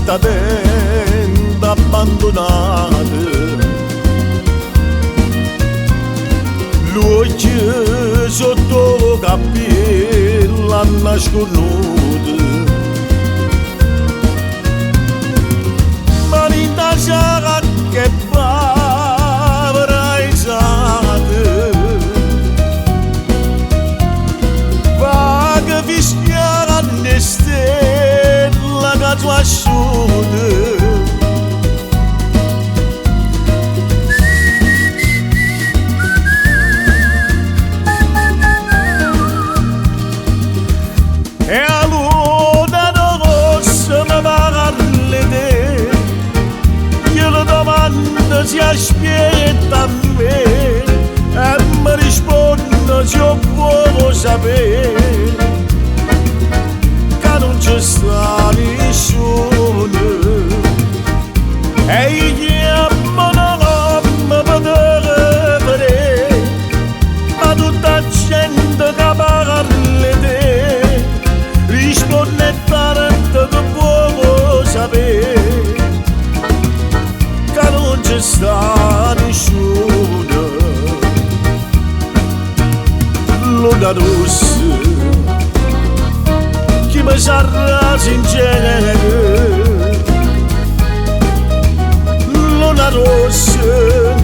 città abbandonata, luci sotto capilla nasconuta, marita già che povera esate, vaga fischiara ne stella che tu asciuta. E a luna rossa mi parli te, io la domanda si aspetta a me e mi risponde se io vuoi sapere che non ci sta nessuno e io non mi potrei vedere, ma tutta gente che parli te risponde tanto che può sapere che non ci sta nessuno. Luna rossa che mi sarà sincera, luna rossa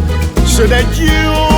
se ne chiude